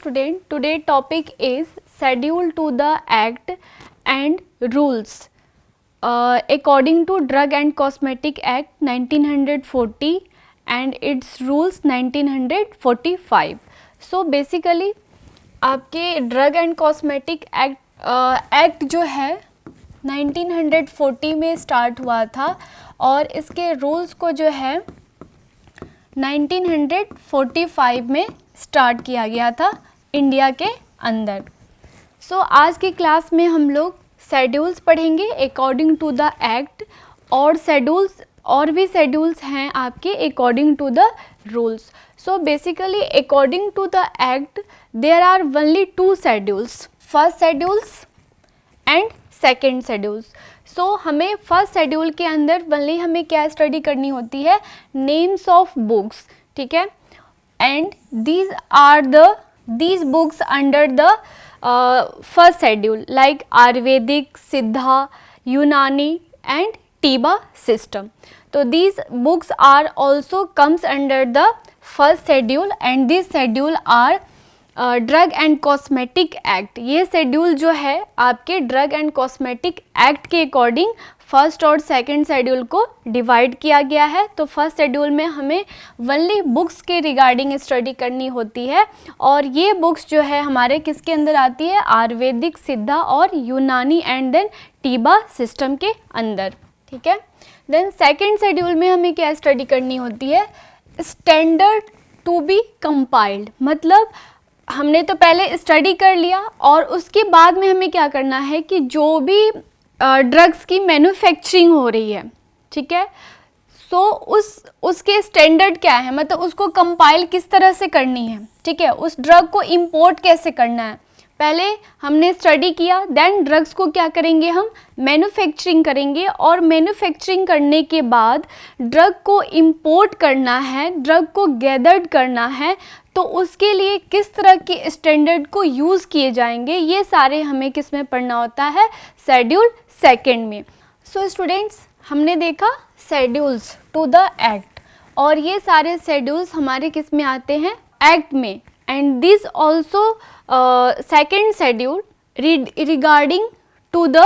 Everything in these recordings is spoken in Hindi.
student, today topic is schedule to the act and rules according to Drug and Cosmetic Act 1940 and its rules 1945. So basically आपके ड्रग एंड कॉस्मेटिक एक्ट जो है 1940 में स्टार्ट हुआ था और इसके रूल्स को जो है 1945 में स्टार्ट किया गया था इंडिया के अंदर। सो आज की क्लास में हम लोग शेड्यूल्स पढ़ेंगे अकॉर्डिंग टू द एक्ट और शेड्यूल्स और भी शेड्यूल्स हैं आपके according to the rules. So basically according to the act there are only two schedules, first schedules and second schedules. So हमें फर्स्ट शेड्यूल के अंदर ओनली हमें क्या स्टडी करनी होती है, नेम्स ऑफ बुक्स, ठीक है, and these books under the first schedule like Ayurvedic, Siddha, Unani and Tiba system. So these books are also comes under the first schedule and this schedule are drug and cosmetic act. ये शेड्यूल जो है आपके ड्रग एंड कॉस्मेटिक एक्ट के अकॉर्डिंग फर्स्ट और सेकंड शेड्यूल को डिवाइड किया गया है। तो फर्स्ट शेड्यूल में हमें ओनली बुक्स के रिगार्डिंग स्टडी करनी होती है और ये बुक्स जो है हमारे किसके अंदर आती है, आयुर्वेदिक, सिद्धा और यूनानी एंड देन टीबा सिस्टम के अंदर, ठीक है। देन सेकेंड शेड्यूल में हमें क्या स्टडी करनी होती है, स्टैंडर्ड टू बी कंपाइल्ड। मतलब हमने तो पहले स्टडी कर लिया और उसके बाद में हमें क्या करना है कि जो भी ड्रग्स की मैन्युफैक्चरिंग हो रही है, ठीक है, सो उसके स्टैंडर्ड क्या है, मतलब उसको कंपाइल किस तरह से करनी है, ठीक है, उस ड्रग को इंपोर्ट कैसे करना है, पहले हमने स्टडी किया। देन ड्रग्स को क्या करेंगे, हम मैन्युफैक्चरिंग करेंगे और मैन्युफैक्चरिंग करने के बाद ड्रग को इंपोर्ट करना है, ड्रग को गैदर्ड करना है, तो उसके लिए किस तरह के स्टैंडर्ड को यूज़ किए जाएंगे, ये सारे हमें किस में पढ़ना होता है, शेड्यूल सेकेंड में। सो स्टूडेंट्स, हमने देखा शेड्यूल्स टू द एक्ट और ये सारे शेड्यूल्स हमारे किस में आते हैं, एक्ट में। And this also second schedule regarding to the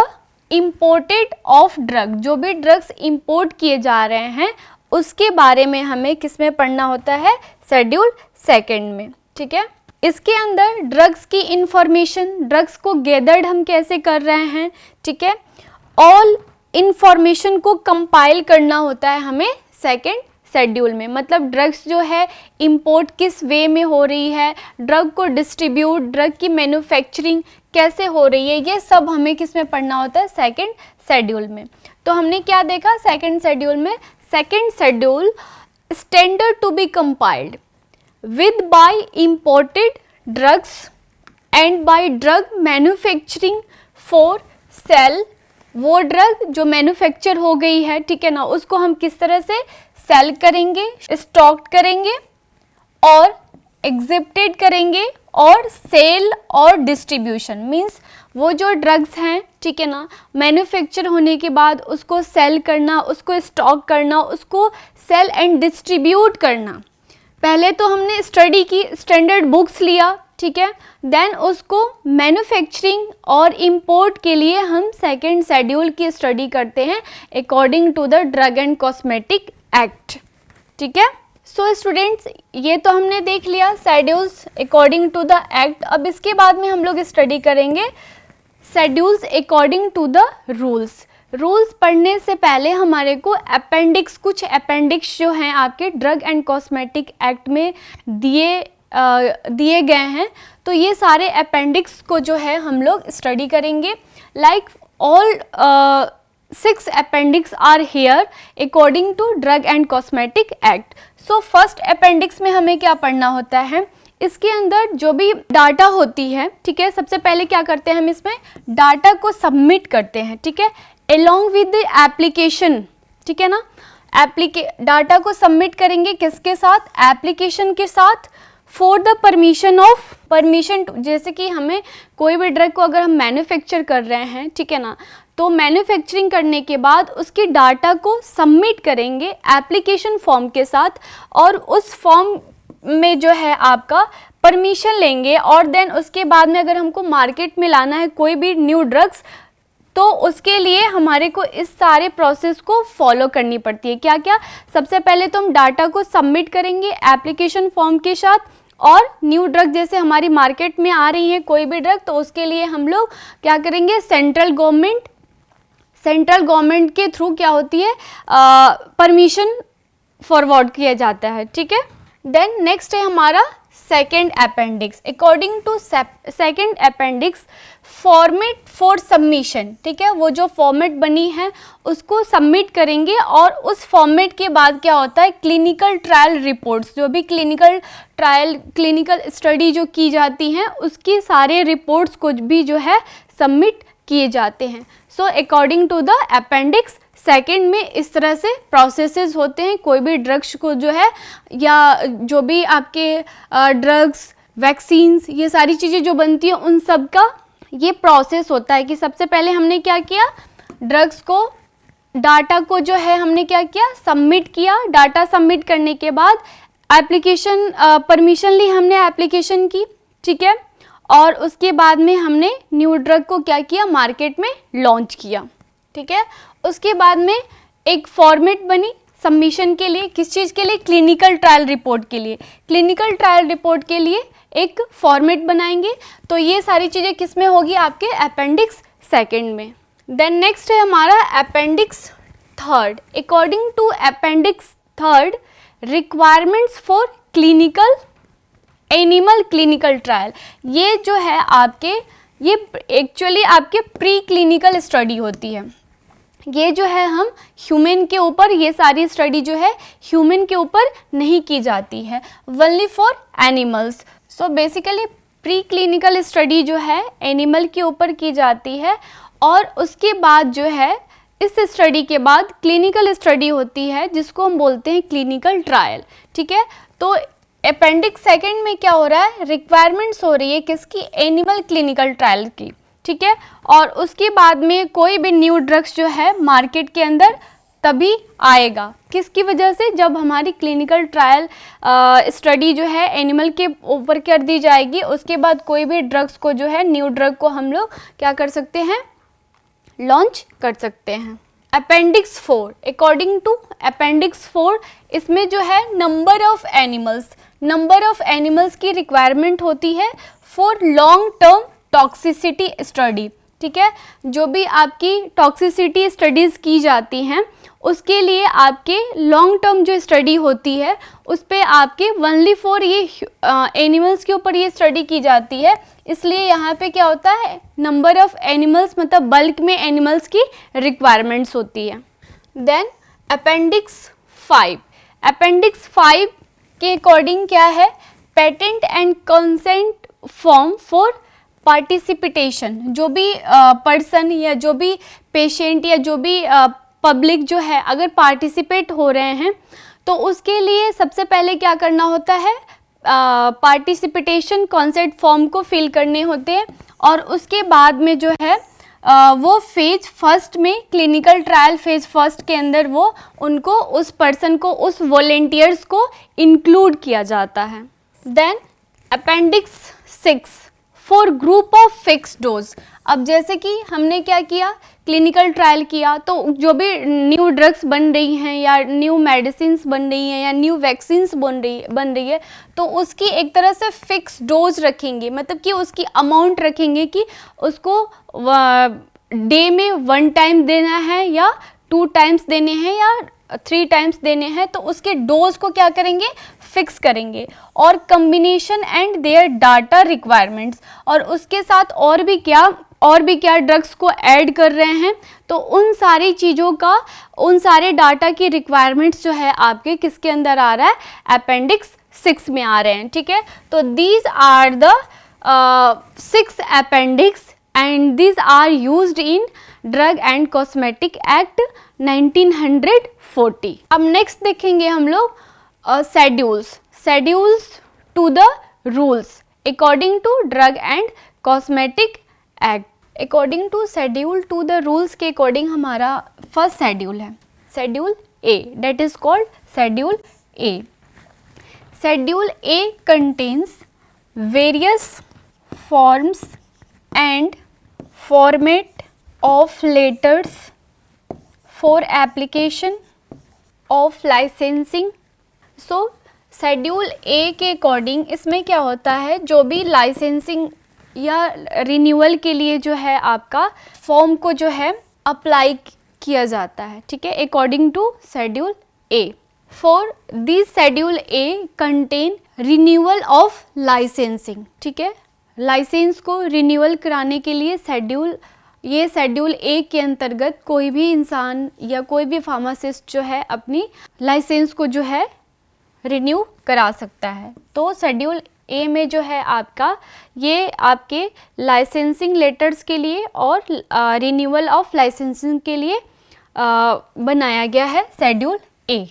imported of drug, जो भी ड्रग्स इंपोर्ट किए जा रहे हैं उसके बारे में हमें किस में पढ़ना होता है, शेड्यूल सेकेंड में, ठीक है। इसके अंदर ड्रग्स की इंफॉर्मेशन, ड्रग्स को गैदर्ड हम कैसे कर रहे हैं, ठीक है, ऑल इंफॉर्मेशन को कंपाइल करना होता है हमें सेकेंड शेड्यूल में। मतलब ड्रग्स जो है इंपोर्ट किस वे में हो रही है, ड्रग को डिस्ट्रीब्यूट, ड्रग की मैन्युफैक्चरिंग कैसे हो रही है, ये सब हमें किस में पढ़ना होता है, सेकेंड शेड्यूल में। तो हमने क्या देखा सेकेंड शेड्यूल में, second schedule standard to be compiled with by imported drugs and by drug manufacturing for sell। वो ड्रग जो मैन्युफैक्चर हो गई है, ठीक है ना, उसको हम किस तरह से सेल करेंगे, स्टॉक करेंगे और एग्जिबिटेड करेंगे और सेल और डिस्ट्रीब्यूशन मीन्स वो जो ड्रग्स हैं, ठीक है ना, मैन्युफैक्चर होने के बाद उसको सेल करना, उसको स्टॉक करना, उसको सेल एंड डिस्ट्रीब्यूट करना। पहले तो हमने स्टडी की, स्टैंडर्ड बुक्स लिया, ठीक है, देन उसको मैन्युफैक्चरिंग और इंपोर्ट के लिए हम सेकेंड शेड्यूल की स्टडी करते हैं according to the drug and cosmetic act, ठीक है। सो स्टूडेंट्स, ये तो हमने देख लिया schedules according to the act. अब इसके बाद में हम लोग स्टडी करेंगे schedules according to the rules. Rules पढ़ने से पहले हमारे को अपेंडिक्स, कुछ अपेंडिक्स जो हैं आपके ड्रग एंड कॉस्मेटिक एक्ट में दिए गए हैं, तो ये सारे अपेंडिक्स को जो है हम लोग स्टडी करेंगे। Like all 6 appendix are here according to drug and cosmetic act. So first appendix में हमें क्या पढ़ना होता है, इसके अंदर जो भी डाटा होती है, ठीक है, सबसे पहले क्या करते हैं हम इसमें डाटा को सबमिट करते हैं, ठीक है, along with the application, ठीक है ना, डाटा को सबमिट करेंगे किसके साथ, एप्लीकेशन के साथ, फॉर द परमिशन जैसे कि हमें कोई भी ड्रग को अगर हम मैन्युफैक्चर कर रहे हैं, ठीक है ना, तो मैन्युफैक्चरिंग करने के बाद उसके डाटा को सबमिट करेंगे एप्लीकेशन फॉर्म के साथ और उस फॉर्म में जो है आपका परमिशन लेंगे और देन उसके बाद में अगर हमको मार्केट में लाना है कोई भी न्यू ड्रग्स, तो उसके लिए हमारे को इस सारे प्रोसेस को फॉलो करनी पड़ती है। क्या क्या? सबसे पहले तो हम डाटा को सबमिट करेंगे एप्लीकेशन फॉर्म के साथ, और न्यू ड्रग जैसे हमारी मार्केट में आ रही है कोई भी ड्रग, तो उसके लिए हम लोग क्या करेंगे, सेंट्रल गवर्नमेंट के थ्रू क्या होती है, परमिशन फॉरवर्ड किया जाता है। ठीक है। देन नेक्स्ट है हमारा second appendix. According to second appendix, format for submission. ठीक है, वो जो फॉर्मेट बनी है उसको सबमिट करेंगे और उस फॉर्मेट के बाद क्या होता है, क्लिनिकल ट्रायल रिपोर्ट्स, जो भी क्लिनिकल स्टडी जो की जाती हैं उसकी सारे रिपोर्ट्स को भी जो है सबमिट किए जाते हैं। So according to the appendix second में इस तरह से प्रोसेसेस होते हैं। कोई भी ड्रग्स को जो है, या जो भी आपके ड्रग्स, वैक्सीन्स, ये सारी चीज़ें जो बनती हैं उन सब का ये प्रोसेस होता है कि सबसे पहले हमने क्या किया, ड्रग्स को, डाटा को जो है हमने क्या किया, सबमिट किया। डाटा सबमिट करने के बाद एप्लीकेशन, परमिशन ली हमने एप्लीकेशन की। ठीक है, और उसके बाद में हमने न्यू ड्रग को क्या किया, मार्केट में लॉन्च किया। ठीक है, उसके बाद में एक फॉर्मेट बनी सबमिशन के लिए, किस चीज़ के लिए, क्लिनिकल ट्रायल रिपोर्ट के लिए। क्लिनिकल ट्रायल रिपोर्ट के लिए एक फॉर्मेट बनाएंगे। तो ये सारी चीज़ें किस में होगी, आपके अपेंडिक्स सेकेंड में। देन नेक्स्ट है हमारा appendix third. According to appendix third, requirements for clinical animal clinical trial. ये जो है आपके, ये एक्चुअली आपके प्री क्लिनिकल स्टडी होती है। ये जो है हम ह्यूमन के ऊपर, ये सारी स्टडी जो है ह्यूमन के ऊपर नहीं की जाती है, only for animals. So basically pre clinical study जो है एनिमल के ऊपर की जाती है, और उसके बाद जो है इस स्टडी के बाद क्लिनिकल स्टडी होती है जिसको हम बोलते हैं क्लिनिकल ट्रायल। ठीक है, तो अपेंडिक्स सेकेंड में क्या हो रहा है, रिक्वायरमेंट्स हो रही है किसकी, एनिमल क्लिनिकल ट्रायल की। ठीक है, और उसके बाद में कोई भी न्यू ड्रग्स जो है मार्केट के अंदर तभी आएगा, किसकी वजह से, जब हमारी क्लिनिकल ट्रायल स्टडी जो है एनिमल के ऊपर कर दी जाएगी। उसके बाद कोई भी ड्रग्स को जो है, न्यू ड्रग को हम लोग क्या कर सकते हैं, लॉन्च कर सकते हैं। अपेंडिक्स 4, अकॉर्डिंग टू अपेंडिक्स 4, इसमें जो है नंबर ऑफ एनिमल्स की रिक्वायरमेंट होती है for long term toxicity study. ठीक है, जो भी आपकी टॉक्सिसिटी स्टडीज़ की जाती हैं उसके लिए आपके लॉन्ग टर्म जो स्टडी होती है उस पे आपके ओनली फॉर ये एनिमल्स के ऊपर ये स्टडी की जाती है। इसलिए यहाँ पे क्या होता है, नंबर ऑफ एनिमल्स, मतलब बल्क में एनिमल्स की रिक्वायरमेंट्स होती है। देन अपेंडिक्स 5, अपेंडिक्स 5 के अकॉर्डिंग क्या है, patent and consent form for participation. जो भी पर्सन या जो भी पेशेंट या जो भी पब्लिक जो है अगर पार्टिसिपेट हो रहे हैं तो उसके लिए सबसे पहले क्या करना होता है, पार्टिसिपेशन कंसेंट फॉर्म को फिल करने होते हैं, और उसके बाद में जो है वो फेज फर्स्ट में, क्लिनिकल ट्रायल फेज फर्स्ट के अंदर वो उनको, उस पर्सन को, उस वॉलेंटियर्स को इंक्लूड किया जाता है। Then appendix 6 for group of fix dose. अब जैसे कि हमने क्या किया, क्लिनिकल ट्रायल किया, तो जो भी न्यू ड्रग्स बन रही हैं या न्यू मेडिसिन्स बन रही हैं या न्यू वैक्सीन्स बन रही है, तो उसकी एक तरह से फिक्स डोज रखेंगे, मतलब कि उसकी अमाउंट रखेंगे कि उसको डे में 1 टाइम देना है या 2 टाइम्स देने हैं या 3 टाइम्स देने हैं। तो उसके डोज को क्या करेंगे, फिक्स करेंगे, और combination and their data requirements, और उसके साथ और भी क्या ड्रग्स को ऐड कर रहे हैं। तो उन सारी चीज़ों का, उन सारे डाटा की रिक्वायरमेंट्स जो है आपके किसके अंदर आ रहा है, अपेंडिक्स 6 में आ रहे हैं। ठीक है, तो these are the 6 appendix and these are used in drug and cosmetic act 1940। अब नेक्स्ट देखेंगे हम लोग schedules to the rules according to drug and cosmetic act. According to schedule to the rules के अकॉर्डिंग हमारा फर्स्ट शेड्यूल है schedule A, that is called schedule A. Schedule A contains various forms and format of letters for application of licensing. So schedule A के अकॉर्डिंग इसमें क्या होता है, जो भी लाइसेंसिंग या रिन्यूअल के लिए जो है आपका फॉर्म को जो है अप्लाई किया जाता है, ठीक है, according to schedule A. For this schedule A contain renewal of licensing, ठीक है, लाइसेंस को रिन्यूअल कराने के लिए ये शेड्यूल ए के अंतर्गत कोई भी इंसान या कोई भी फार्मासिस्ट जो है अपनी लाइसेंस को जो है रिन्यू करा सकता है. तो शेड्यूल ए में जो है आपका ये आपके लाइसेंसिंग लेटर्स के लिए और रिन्यूअल ऑफ लाइसेंसिंग के लिए बनाया गया है schedule A.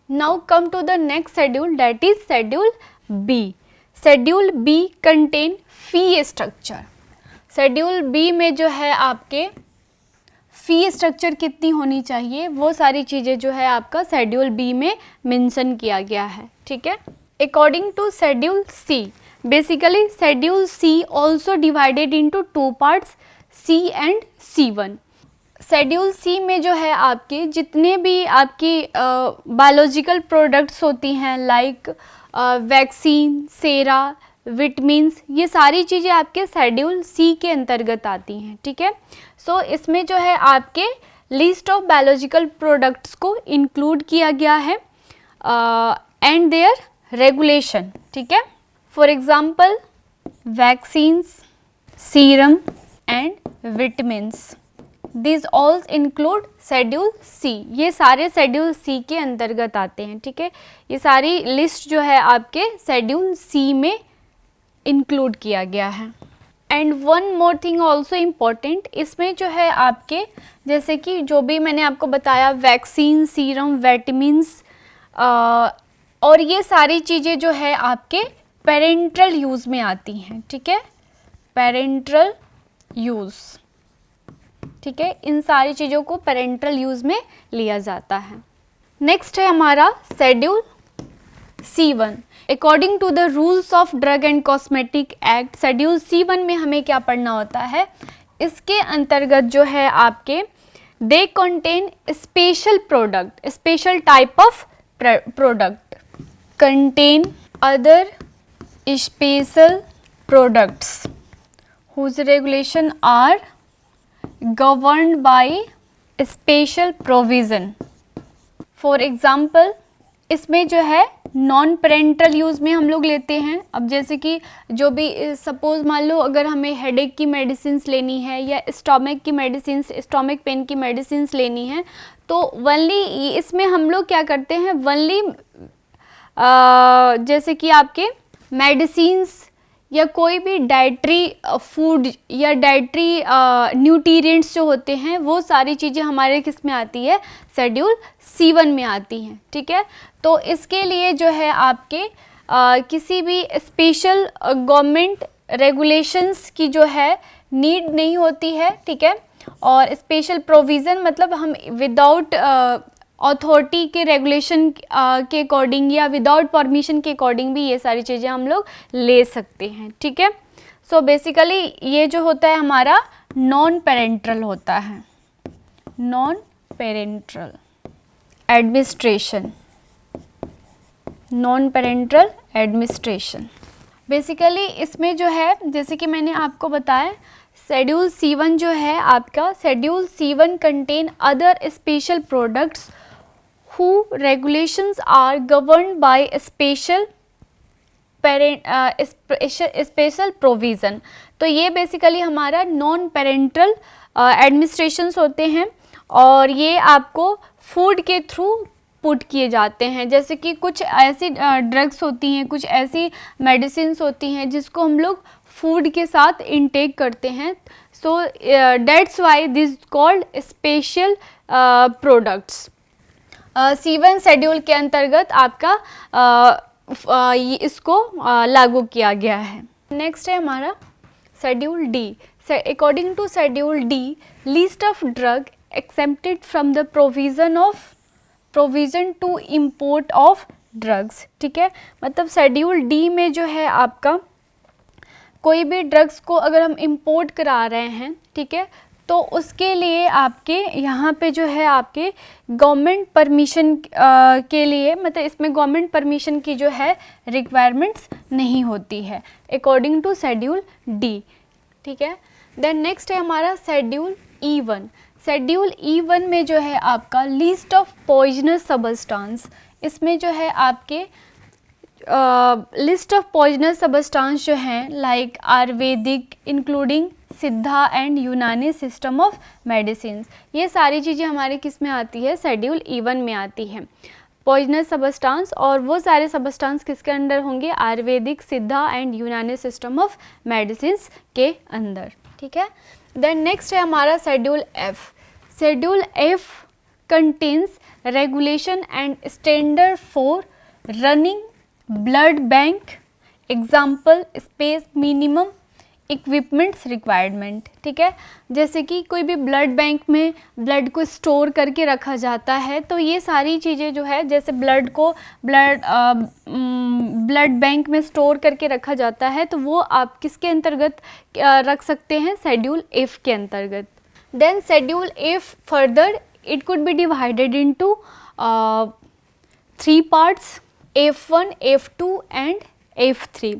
Now come to the next schedule, that is schedule B. Schedule B contain fee structure. Schedule B में जो है आपके फी स्ट्रक्चर कितनी होनी चाहिए, वो सारी चीज़ें जो है आपका शेड्यूल बी में मेंशन किया गया है, ठीक है. According to schedule C, basically schedule C also divided into 2 parts, C and C1. Schedule C में जो है आपके जितने भी आपकी बायोलॉजिकल प्रोडक्ट्स होती हैं लाइक वैक्सीन, सेरा, विटामिन्स, ये सारी चीज़ें आपके शेड्यूल सी के अंतर्गत आती हैं, ठीक है. सो इसमें जो है आपके लिस्ट ऑफ बायोलॉजिकल प्रोडक्ट्स को इंक्लूड किया गया है एंड देयर रेगुलेशन, ठीक है. For example vaccines, serum and vitamins, this all include schedule C. ये सारे शेड्यूल सी के अंतर्गत आते हैं, ठीक है. ये सारी लिस्ट जो है आपके शेड्यूल सी में इंक्लूड किया गया है. And one more thing also important, इसमें जो है आपके जैसे कि जो भी मैंने आपको बताया वैक्सीन, सीरम, विटामिन्स और ये सारी चीज़ें जो है आपके पेरेंटल यूज़ में आती हैं, ठीक है, पेरेंटल यूज़, ठीक है, इन सारी चीज़ों को पेरेंटल यूज़ में लिया जाता है. नेक्स्ट है हमारा schedule C1. According to the rules of drug and cosmetic act, schedule C1 में हमें क्या पढ़ना होता है, इसके अंतर्गत जो है आपके they contain special product, special type of product, contain other special products whose regulation are governed by special provision. For example इसमें जो है नॉन पेरेंटल यूज़ में हम लोग लेते हैं. अब जैसे कि जो भी सपोज़ मान लो अगर हमें हेडेक की मेडिसिन्स लेनी है या स्टोमक की मेडिसिन्स, स्टोमक पेन की मेडिसिन्स लेनी है, तो वनली इसमें हम लोग क्या करते हैं, वनली जैसे कि आपके मेडिसिन्स या कोई भी डाइटरी फूड या डाइटरी न्यूट्रिएंट्स जो होते हैं वो सारी चीज़ें हमारे किस में आती है, शेड्यूल C1 में आती हैं, ठीक है. तो इसके लिए जो है आपके किसी भी स्पेशल गवर्नमेंट रेगुलेशंस की जो है नीड नहीं होती है, ठीक है. और स्पेशल प्रोविज़न मतलब हम विदाउट अथॉरिटी के रेगुलेशन के अकॉर्डिंग या विदाउट परमिशन के अकॉर्डिंग भी ये सारी चीज़ें हम लोग ले सकते हैं, ठीक है. सो बेसिकली ये जो होता है हमारा नॉन पेरेंटल होता है, non parental administration, non parental administration. Basically इसमें जो है जैसे कि मैंने आपको बताया शेड्यूल C1 जो है आपका, schedule C1 contain other special products who regulations are governed by special special provision. तो ये बेसिकली हमारा नॉन पेरेंटल एडमिनिस्ट्रेशंस होते हैं और ये आपको फूड के थ्रू पुट किए जाते हैं. जैसे कि कुछ ऐसी ड्रग्स होती हैं, कुछ ऐसी मेडिसिन्स होती हैं जिसको हम लोग फूड के साथ इनटेक करते हैं. So that's why this called special products. C1 schedule के अंतर्गत आपका इसको लागू किया गया है. नेक्स्ट है हमारा schedule D. According to schedule D, list of drug excepted from the provision to import of drugs, ठीक है। मतलब शेड्यूल डी में जो है आपका कोई भी ड्रग्स को अगर हम इंपोर्ट करा रहे हैं, ठीक है, तो उसके लिए आपके यहाँ पे जो है आपके गवर्नमेंट परमिशन के लिए, मतलब इसमें गवर्नमेंट परमिशन की जो है रिक्वायरमेंट्स नहीं होती है अकॉर्डिंग टू शेड्यूल डी, ठीक है। देन नेक्स्ट है हमारा शेड्यूल E1। शेड्यूल E1 में जो है आपका लिस्ट ऑफ पॉइजनस सबस्टांस, इसमें जो है आपके लिस्ट ऑफ पॉइजनस सबस्टांस जो हैं लाइक आयुर्वेदिक इंक्लूडिंग सिद्धा एंड यूनानी सिस्टम ऑफ मेडिसिन, ये सारी चीज़ें हमारे किस में आती है, शेड्यूल E1 में आती हैं पॉइजनस सबस्टांस। और वो सारे सबस्टांस किसके अंडर होंगे, आयुर्वेदिक सिद्धा एंड यूनानी सिस्टम ऑफ मेडिसिन के अंदर, ठीक है। देन नेक्स्ट है हमारा schedule F। Schedule F contains regulation and standard for running blood bank, example space minimum equipments requirement, ठीक है। जैसे कि कोई भी ब्लड बैंक में ब्लड को स्टोर करके रखा जाता है, तो ये सारी चीज़ें जो है, जैसे ब्लड को ब्लड बैंक में स्टोर करके रखा जाता है, तो वो आप किसके अंतर्गत रख सकते हैं, शेड्यूल F के अंतर्गत। Then schedule F further it could be divided into 3 parts, F1, F2 and F3।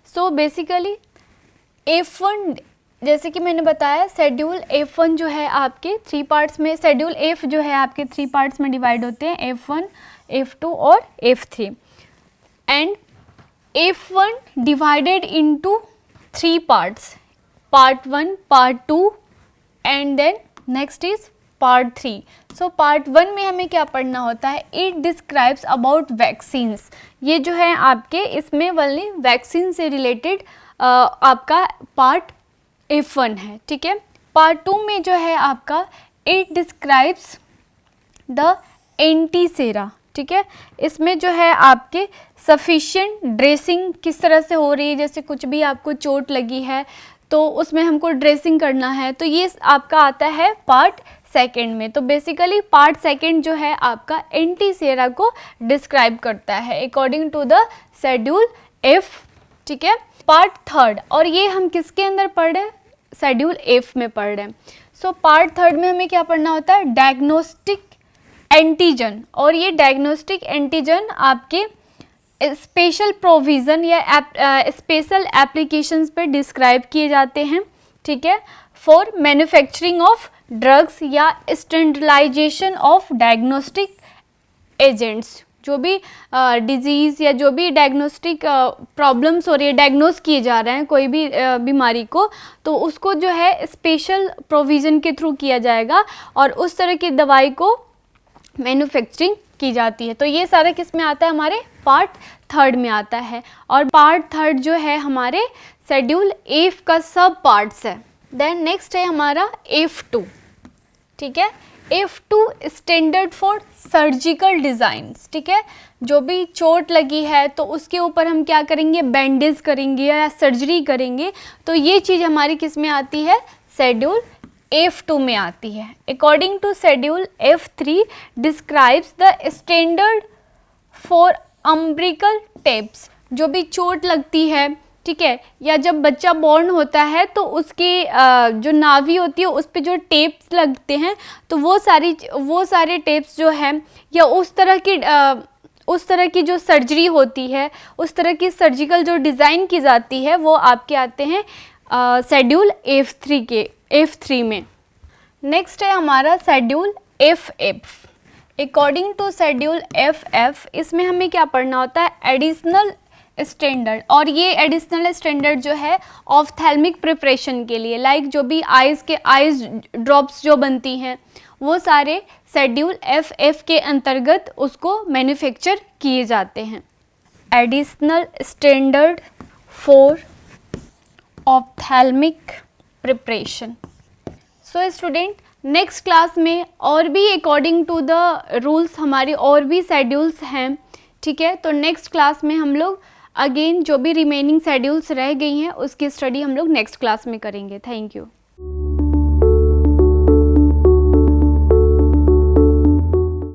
So basically F1, जैसे कि मैंने बताया शेड्यूल F1 जो है आपके 3 पार्ट्स में, शेड्यूल F जो है आपके 3 पार्ट्स में डिवाइड होते हैं, F1, F2 और F3। And F1 divided into 3 parts, part 1, part 2 and then next is part 3। So part 1 में हमें क्या पढ़ना होता है, इट डिस्क्राइब्स अबाउट वैक्सीन्स, ये जो है आपके इसमें वाली वैक्सीन से रिलेटेड आपका पार्ट F1 है, ठीक है। पार्ट 2 में जो है आपका इट डिस्क्राइब्स द एंटीसेरा, ठीक है। इसमें जो है आपके सफिशिएंट ड्रेसिंग किस तरह से हो रही है, जैसे कुछ भी आपको चोट लगी है तो उसमें हमको ड्रेसिंग करना है, तो ये आपका आता है पार्ट 2 में। तो बेसिकली पार्ट 2 जो है आपका एंटीसेरा को डिस्क्राइब करता है according to the schedule F, ठीक है। पार्ट 3 और ये हम किसके अंदर पढ़ रहे हैं, शेड्यूल F में पढ़ रहे हैं। सो पार्ट 3 में हमें क्या पढ़ना होता है, डायग्नोस्टिक एंटीजन, और ये डायग्नोस्टिक एंटीजन आपके स्पेशल प्रोविज़न या स्पेशल एप्लीकेशंस पे डिस्क्राइब किए जाते हैं, ठीक है, फॉर मैन्युफैक्चरिंग ऑफ ड्रग्स या स्टैंडर्डाइजेशन ऑफ डायग्नोस्टिक एजेंट्स। जो भी डिजीज़ या जो भी डायग्नोस्टिक प्रॉब्लम्स हो रही है, डायग्नोस किए जा रहे हैं कोई भी बीमारी को, तो उसको जो है स्पेशल प्रोविज़न के थ्रू किया जाएगा और उस तरह की दवाई को मैन्युफैक्चरिंग की जाती है। तो ये सारा किस में आता है, हमारे पार्ट 3 में आता है। और पार्ट 3 जो है हमारे शेड्यूल F का सब पार्ट्स है। देन नेक्स्ट है हमारा F2, ठीक है। F2 standard for surgical designs, ठीक है। जो भी चोट लगी है तो उसके ऊपर हम क्या करेंगे, बैंडेज करेंगे या सर्जरी करेंगे, तो ये चीज़ हमारी किस में आती है, शेड्यूल F2 में आती है। According to schedule F3 describes the standard for umbilical tapes, जो भी चोट लगती है, ठीक है, या जब बच्चा बॉर्न होता है तो उसकी जो नाभि होती है उस पे जो टेप्स लगते हैं, तो वो सारे टेप्स जो है या उस तरह की जो सर्जरी होती है, उस तरह की सर्जिकल जो डिज़ाइन की जाती है, वो आपके आते हैं शेड्यूल F3 में। नेक्स्ट है हमारा schedule FF। According to schedule FF इसमें हमें क्या पढ़ना होता है, एडिशनल स्टैंडर्ड, और ये एडिशनल स्टैंडर्ड जो है ऑफ्थेल्मिक प्रिपरेशन के लिए, लाइक जो भी आइज़ ड्रॉप्स जो बनती हैं वो सारे शेड्यूल FF के अंतर्गत उसको मैन्युफैक्चर किए जाते हैं। Additional standard for ophthalmic preparation. So student, next class में और भी अकॉर्डिंग टू द रूल्स हमारे और भी शेड्यूल्स हैं, ठीक है। तो नेक्स्ट क्लास में हम लोग अगेन जो भी रिमेनिंग शेड्यूल्स रह गई हैं उसकी स्टडी हम लोग नेक्स्ट क्लास में करेंगे। Thank you.